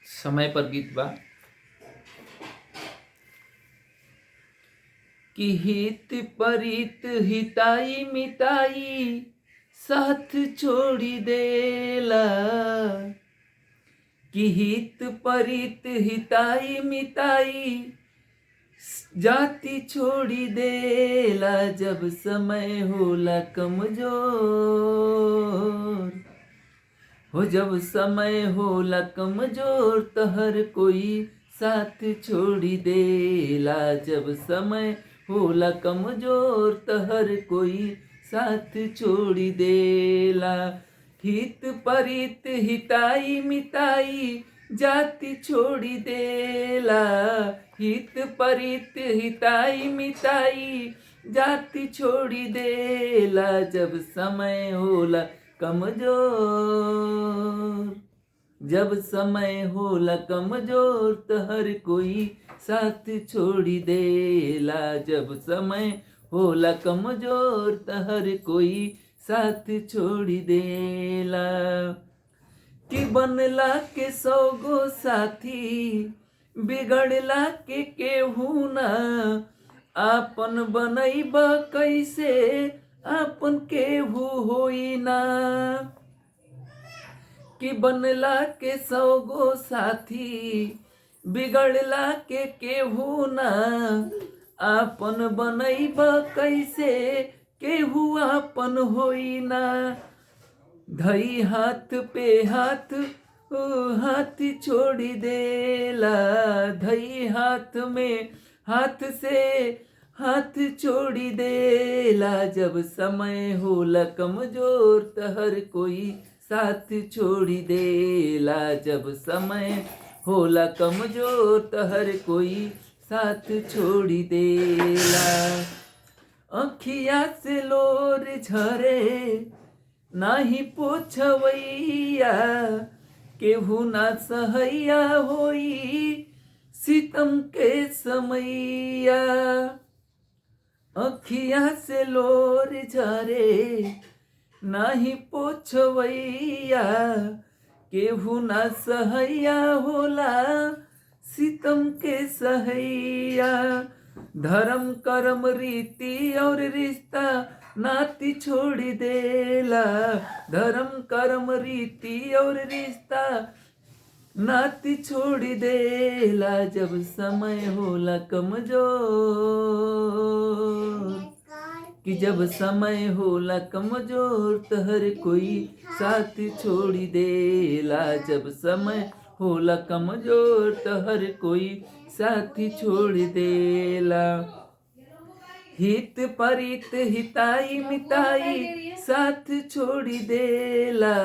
समय पर गीत बा कि हित परित हिताई मिताई साथ छोड़ी देला, कि हित परित हिताई मिताई जाति छोड़ी देला, जब समय होला कमजोर हो, जब समय होला कमजोर तो हर कोई साथ छोड़ी देला, जब समय होला कमजोर तो हर कोई साथ छोड़ी देला। हित परित हिताई मिताई जाति छोड़ी देला, हित परित हिताई मिताई जाति छोड़ी देला, जब समय होला कमजोर, जब समय होला कमजोर तो हर कोई साथ छोड़ी देला, जब समय होला कमजोर तो हर कोई साथ छोड़ी देला। कि बनला के 100 गो साथी बिगड़ला के केहू ना, आपन बनैब कैसे आपन केहू होई ना। कि बनला के 100 गो साथी बिगड़ला के केहू ना, आपन बनैब कैसे केहू आपन होई ना। धई हाथ पे हाथ हाथ छोड़ी देला, धई हाथ में हाथ से हाथ छोड़ी देला, जब समय होला कमजोर तो हर कोई साथ छोड़ी देला, जब समय होला कमजोर तो हर कोई साथ छोड़ी देला। अखिया से लोर झरे नाही पोछवैया, केहू ना सहैया होई सितम के समैया। अखिया से लोर झरे नाही पोछवैया, केहू ना सहैया होला सितम के सहैया। धर्म कर्म रीति और रिश्ता नाती छोड़ी देला, धर्म कर्म रीति और रिश्ता नाती छोड़ी देला, जब समय होला कमजोर, कि जब समय होला कमजोर तो हर कोई साथ छोड़ी देला, जब समय होला कमजोर तो हर कोई साथी छोड़ी देला। हित परित हिताई मिताई साथ छोड़ी देला,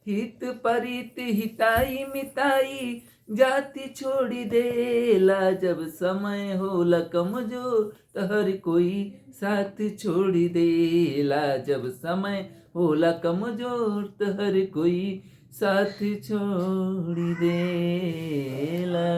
हित परित हिताई मिताई जाति छोड़ी देला, जब समय होला कमजोर तो हर कोई साथ छोड़ी देला, जब समय होला कमजोर तो हर कोई साथ छोड़ी देला।